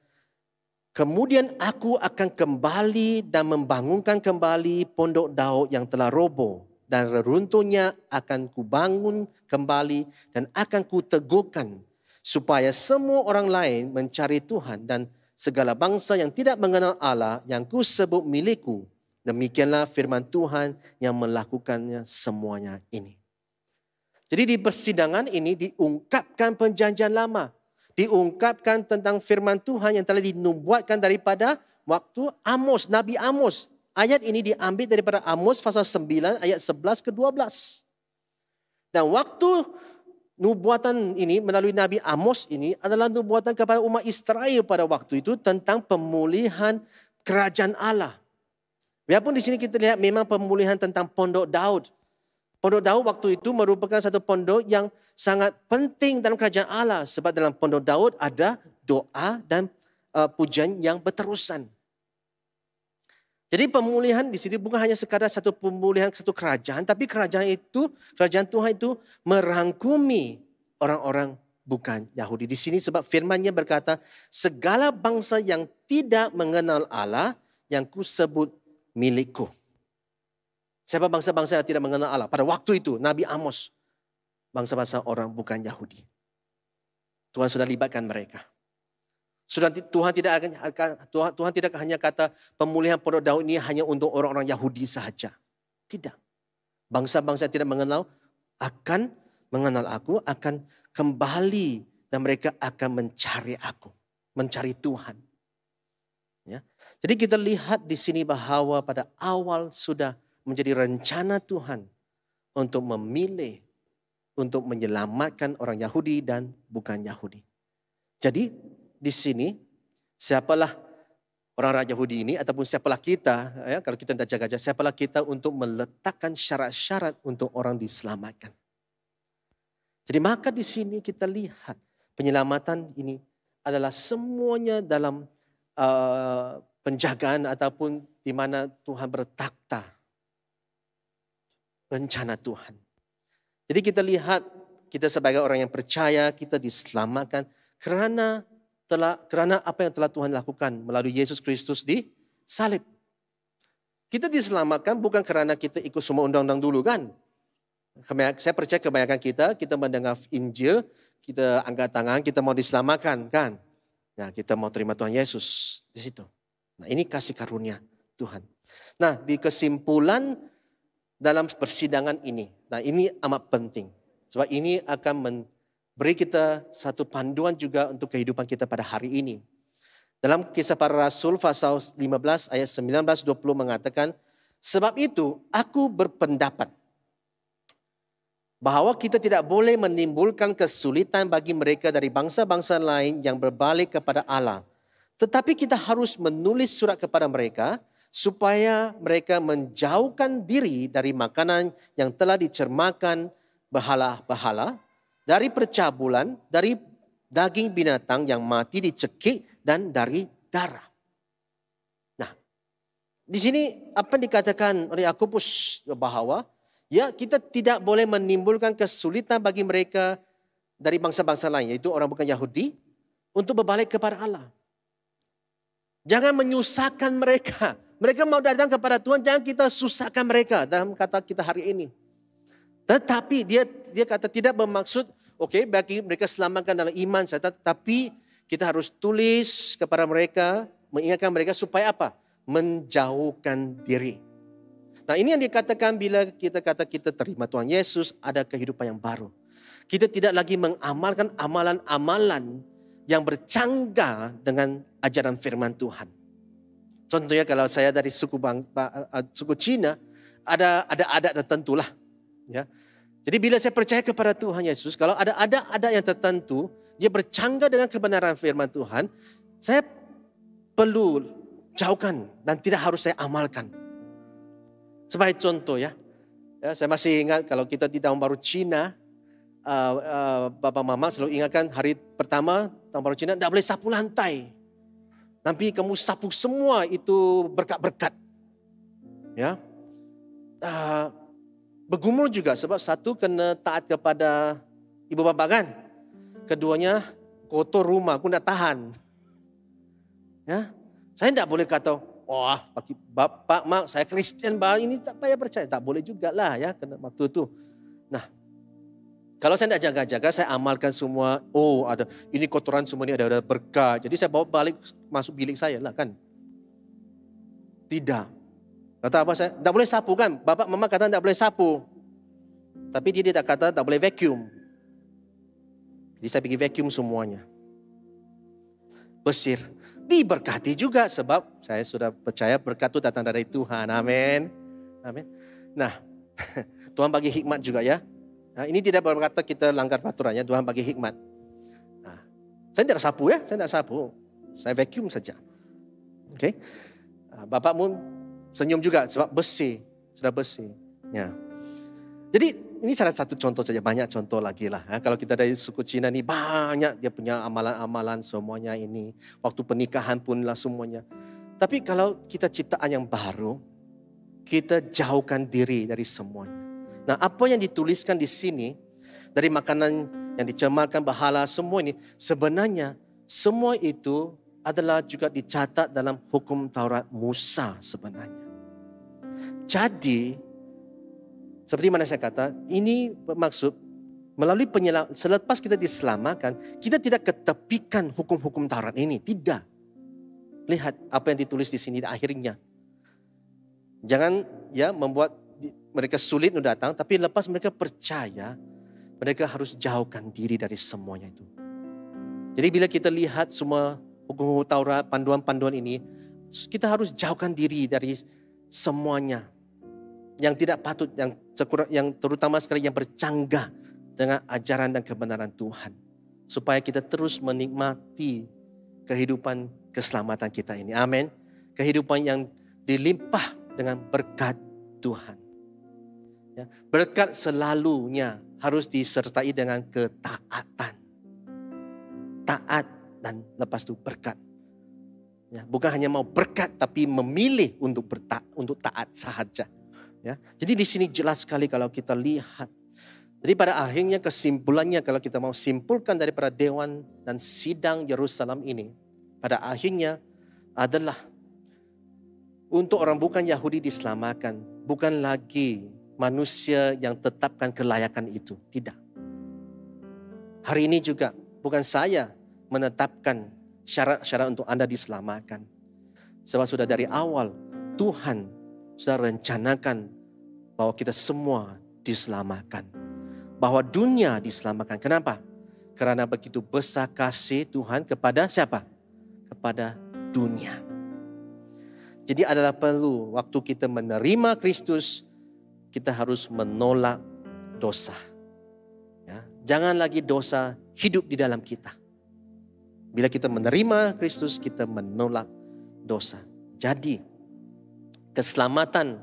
kemudian aku akan kembali dan membangunkan kembali pondok Daud yang telah roboh. Dan reruntuhnya akan kubangun kembali dan akan kuteguhkan supaya semua orang lain mencari Tuhan dan segala bangsa yang tidak mengenal Allah yang ku sebut milikku. Demikianlah firman Tuhan yang melakukannya semuanya ini. Jadi di persidangan ini diungkapkan perjanjian lama. Diungkapkan tentang firman Tuhan yang telah dinubuatkan daripada waktu Amos, Nabi Amos. Ayat ini diambil daripada Amos pasal 9 ayat 11 ke 12. Dan waktu nubuatan ini melalui Nabi Amos ini adalah nubuatan kepada umat Israel pada waktu itu tentang pemulihan kerajaan Allah. Biarpun di sini kita lihat memang pemulihan tentang Pondok Daud. Pondok Daud waktu itu merupakan satu pondok yang sangat penting dalam kerajaan Allah. Sebab dalam Pondok Daud ada doa dan pujian yang berterusan. Jadi pemulihan di sini bukan hanya sekadar satu pemulihan satu kerajaan, tapi kerajaan Tuhan itu merangkumi orang-orang bukan Yahudi. Di sini sebab firman-Nya berkata, segala bangsa yang tidak mengenal Allah yang kusebut milikku. Siapa bangsa-bangsa yang tidak mengenal Allah? Pada waktu itu Nabi Amos, bangsa-bangsa orang bukan Yahudi. Tuhan sudah libatkan mereka. Tuhan tidak hanya kata pemulihan Pondok Daud ini hanya untuk orang-orang Yahudi sahaja. Tidak. Bangsa-bangsa yang tidak mengenal akan mengenal aku, akan kembali dan mereka akan mencari aku, mencari Tuhan. Ya. Jadi kita lihat di sini bahwa pada awal sudah menjadi rencana Tuhan untuk memilih, untuk menyelamatkan orang Yahudi dan bukan Yahudi. Jadi di sini siapalah orang Yahudi ini ataupun siapalah kita, ya, kalau kita tidak jaga-jaga, siapalah kita untuk meletakkan syarat-syarat untuk orang diselamatkan. Jadi maka di sini kita lihat penyelamatan ini adalah semuanya dalam penjagaan ataupun di mana Tuhan bertakhta. Rencana Tuhan. Jadi kita lihat kita sebagai orang yang percaya kita diselamatkan kerana apa yang telah Tuhan lakukan melalui Yesus Kristus di salib. Kita diselamatkan bukan kerana kita ikut semua undang-undang dulu kan. Saya percaya kebanyakan kita mendengar Injil, kita angkat tangan, kita mau diselamatkan kan. Nah, kita mau terima Tuhan Yesus di situ. Nah, ini kasih karunia Tuhan. Nah, di kesimpulan dalam persidangan ini, nah ini amat penting. Sebab ini akan beri kita satu panduan juga untuk kehidupan kita pada hari ini. Dalam Kisah Para Rasul pasal 15 ayat 19-20 mengatakan, sebab itu aku berpendapat bahawa kita tidak boleh menimbulkan kesulitan bagi mereka dari bangsa-bangsa lain yang berbalik kepada Allah. Tetapi kita harus menulis surat kepada mereka supaya mereka menjauhkan diri dari makanan yang telah dicermakan berhala-berhala, dari percabulan, dari daging binatang yang mati dicekik dan dari darah. Nah, di sini apa yang dikatakan oleh Yakobus bahwa ya kita tidak boleh menimbulkan kesulitan bagi mereka dari bangsa-bangsa lain, yaitu orang bukan Yahudi, untuk berbalik kepada Allah. Jangan menyusahkan mereka. Mereka mau datang kepada Tuhan, jangan kita susahkan mereka dalam kata kita hari ini. Tetapi dia kata tidak bermaksud, okey, bagi mereka selamatkan dalam iman saya, tapi kita harus tulis kepada mereka, mengingatkan mereka supaya apa? Menjauhkan diri. Nah, ini yang dikatakan bila kita kata kita terima Tuhan Yesus, ada kehidupan yang baru. Kita tidak lagi mengamalkan amalan-amalan yang bercanggah dengan ajaran firman Tuhan. Contohnya kalau saya dari suku Cina, ada adat tertentu lah. Ya. Jadi bila saya percaya kepada Tuhan Yesus, kalau ada adat yang tertentu, dia bercanggah dengan kebenaran firman Tuhan, saya perlu jauhkan dan tidak harus saya amalkan. Sebagai contoh ya, saya masih ingat kalau kita di Tahun Baru Cina, Bapa Mama selalu ingatkan hari pertama Tahun Baru Cina, tidak boleh sapu lantai. Nanti kamu sapu semua itu berkat-berkat. Ya. Bergumul juga sebab satu kena taat kepada ibu bapa kan. Keduanya kotor rumah, aku tidak tahan. Ya. Saya tidak boleh kata, wah bapak mak saya Kristian, ini tak payah percaya. Tak boleh juga lah ya kena waktu itu. Nah, kalau saya tidak jaga-jaga, saya amalkan semua. Oh, ada ini kotoran semua ini ada berkat. Jadi saya bawa balik masuk bilik saya lah kan. Tidak. Kata apa saya? Tak boleh sapu kan? Bapak mama kata tak boleh sapu. Tapi dia tidak kata tak boleh vacuum. Jadi saya pergi vacuum semuanya. Bersih. Diberkati juga sebab saya sudah percaya berkat itu datang dari Tuhan. Amin. Amin. Nah, Tuhan bagi hikmat juga ya. Ini tidak berkata kita langgar peraturannya, Tuhan bagi hikmat. Saya tidak sapu ya, saya tidak sapu. Saya vacuum saja. Okay? Bapakmu senyum juga sebab bersih, sudah bersih. Ya. Jadi ini salah satu contoh saja, banyak contoh lagi lah. Kalau kita dari suku Cina ni banyak dia punya amalan-amalan semuanya ini. Waktu pernikahan pun lah semuanya. Tapi kalau kita ciptaan yang baru, kita jauhkan diri dari semuanya. Nah, apa yang dituliskan di sini dari makanan yang dicemarkan berhala semua ini, sebenarnya semua itu adalah juga dicatat dalam hukum Taurat Musa sebenarnya. Jadi, seperti mana saya kata, ini bermaksud melalui selepas kita diselamatkan, kita tidak ketepikan hukum-hukum Taurat ini. Tidak. Lihat apa yang ditulis di sini akhirnya. Jangan ya membuat mereka sulit untuk datang, tapi lepas mereka percaya, mereka harus jauhkan diri dari semuanya itu. Jadi bila kita lihat semua hukum Taurat, panduan-panduan ini, kita harus jauhkan diri dari semuanya yang tidak patut, yang terutama sekali yang bercanggah dengan ajaran dan kebenaran Tuhan. Supaya kita terus menikmati kehidupan keselamatan kita ini. Amin. Kehidupan yang dilimpah dengan berkat Tuhan. Ya, berkat selalunya harus disertai dengan ketaatan. Taat dan lepas itu berkat. Ya, bukan hanya mau berkat tapi memilih untuk taat sahaja. Ya, jadi di sini jelas sekali kalau kita lihat. Jadi pada akhirnya kesimpulannya kalau kita mau simpulkan daripada dewan dan sidang Yerusalem ini, pada akhirnya adalah untuk orang bukan Yahudi diselamatkan, bukan lagi manusia yang tetapkan kelayakan itu. Tidak. Hari ini juga bukan saya menetapkan syarat-syarat untuk Anda diselamatkan. Sebab sudah dari awal Tuhan sudah rencanakan bahwa kita semua diselamatkan. Bahwa dunia diselamatkan. Kenapa? Karena begitu besar kasih Tuhan kepada siapa? Kepada dunia. Jadi adalah perlu waktu kita menerima Kristus, kita harus menolak dosa. Ya, jangan lagi dosa hidup di dalam kita. Bila kita menerima Kristus, kita menolak dosa. Jadi, keselamatan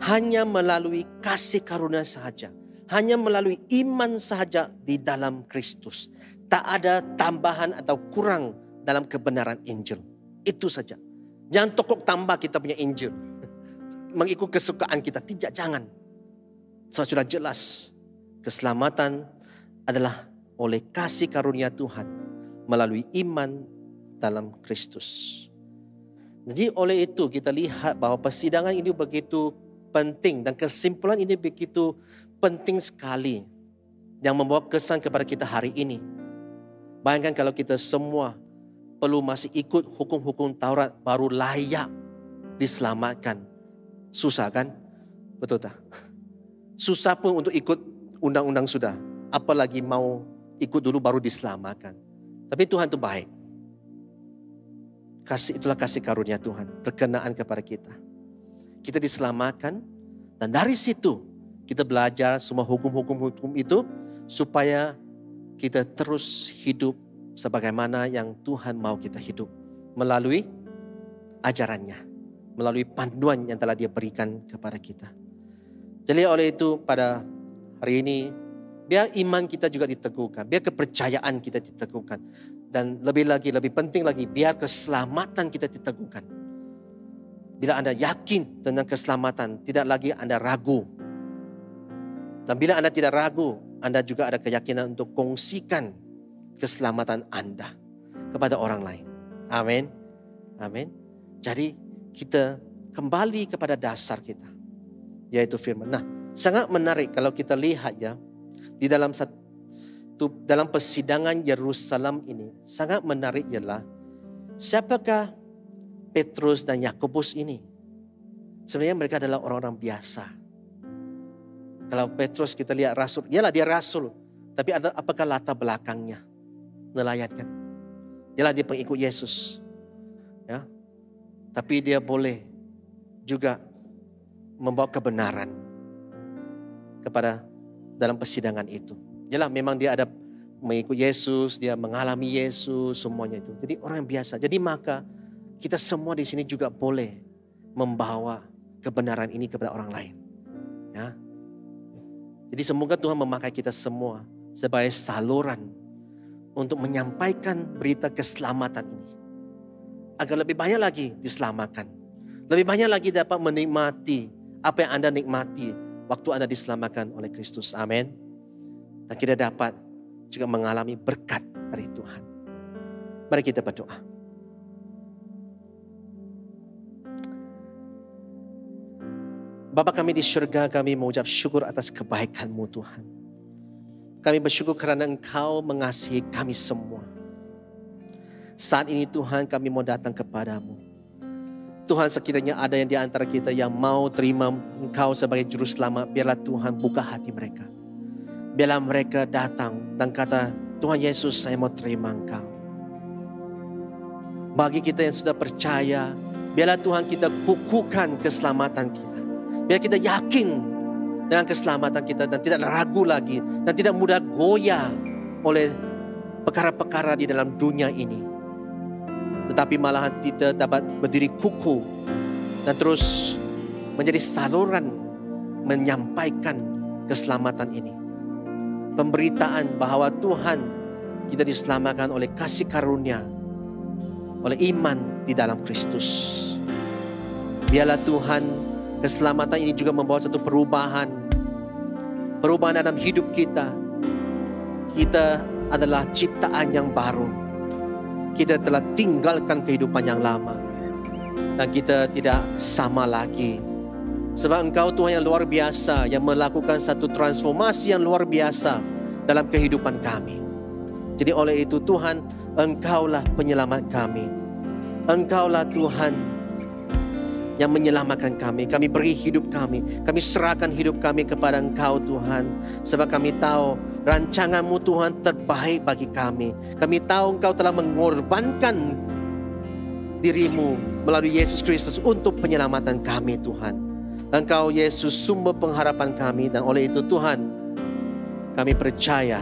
hanya melalui kasih karunia sahaja. Hanya melalui iman sahaja di dalam Kristus. Tak ada tambahan atau kurang dalam kebenaran Injil. Itu saja. Jangan tokok tambah kita punya Injil. Mengikut kesukaan kita. Tidak, jangan. Sebab sudah jelas. Keselamatan adalah oleh kasih karunia Tuhan. Melalui iman dalam Kristus. Jadi oleh itu kita lihat bahwa persidangan ini begitu penting. Dan kesimpulan ini begitu penting sekali. Yang membawa kesan kepada kita hari ini. Bayangkan kalau kita semua perlu masih ikut hukum-hukum Taurat baru layak diselamatkan. Susah kan? Betul tak? Susah pun untuk ikut undang-undang sudah. Apalagi mau ikut dulu baru diselamatkan. Tapi Tuhan itu baik. Itulah kasih karunia Tuhan. Berkenaan kepada kita. Kita diselamatkan. Dan dari situ kita belajar semua hukum-hukum itu. Supaya kita terus hidup sebagaimana yang Tuhan mau kita hidup. Melalui ajarannya. Melalui panduan yang telah Dia berikan kepada kita. Jadi oleh itu pada hari ini, biar iman kita juga diteguhkan. Biar kepercayaan kita diteguhkan. Dan lebih penting lagi, biar keselamatan kita diteguhkan. Bila Anda yakin tentang keselamatan, tidak lagi Anda ragu. Dan bila Anda tidak ragu, Anda juga ada keyakinan untuk kongsikan keselamatan Anda kepada orang lain. Amin. Amin. Jadi kita kembali kepada dasar kita, yaitu firman. Nah, sangat menarik kalau kita lihat ya, di dalam persidangan Yerusalem ini, sangat menarik ialah siapakah Petrus dan Yakobus ini? Sebenarnya mereka adalah orang-orang biasa. Kalau Petrus kita lihat rasul, ialah dia rasul, tapi apakah latar belakangnya? Nelayan kan? Ialah dia pengikut Yesus. Ya. Tapi dia boleh juga membawa kebenaran kepada dalam persidangan itu. Jelas memang dia ada mengikut Yesus, dia mengalami Yesus, semuanya itu. Jadi orang yang biasa. Jadi maka kita semua di sini juga boleh membawa kebenaran ini kepada orang lain. Ya. Jadi semoga Tuhan memakai kita semua sebagai saluran untuk menyampaikan berita keselamatan ini. Agar lebih banyak lagi diselamatkan. Lebih banyak lagi dapat menikmati apa yang Anda nikmati waktu Anda diselamatkan oleh Kristus. Amin. Dan kita dapat juga mengalami berkat dari Tuhan. Mari kita berdoa. Bapa kami di surga, kami mengucap syukur atas kebaikan-Mu Tuhan. Kami bersyukur karena Engkau mengasihi kami semua. Saat ini Tuhan kami mau datang kepadamu. Tuhan sekiranya ada yang di antara kita yang mau terima Engkau sebagai Juru Selamat, biarlah Tuhan buka hati mereka. Biarlah mereka datang dan kata, Tuhan Yesus saya mau terima Engkau. Bagi kita yang sudah percaya, biarlah Tuhan kita kukuhkan keselamatan kita. Biar kita yakin dengan keselamatan kita dan tidak ragu lagi dan tidak mudah goyah oleh perkara-perkara di dalam dunia ini. Tetapi malahan kita dapat berdiri kukuh dan terus menjadi saluran menyampaikan keselamatan ini. Pemberitaan bahwa Tuhan kita diselamatkan oleh kasih karunia, oleh iman di dalam Kristus. Biarlah Tuhan keselamatan ini juga membawa satu perubahan. Perubahan dalam hidup kita. Kita adalah ciptaan yang baru. Kita telah tinggalkan kehidupan yang lama. Dan kita tidak sama lagi. Sebab Engkau Tuhan yang luar biasa, yang melakukan satu transformasi yang luar biasa dalam kehidupan kami. Jadi oleh itu Tuhan, Engkaulah penyelamat kami. Engkaulah Tuhan yang menyelamatkan kami. Kami beri hidup kami. Kami serahkan hidup kami kepada Engkau Tuhan. Sebab kami tahu rancangan-Mu Tuhan terbaik bagi kami. Kami tahu Engkau telah mengorbankan diri-Mu melalui Yesus Kristus untuk penyelamatan kami Tuhan. Engkau Yesus sumber pengharapan kami. Dan oleh itu Tuhan, kami percaya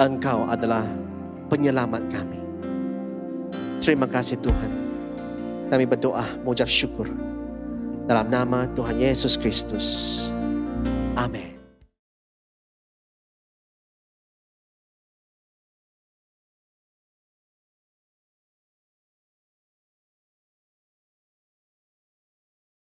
Engkau adalah penyelamat kami. Terima kasih Tuhan. Kami berdoa, mengucap syukur dalam nama Tuhan Yesus Kristus. Amin.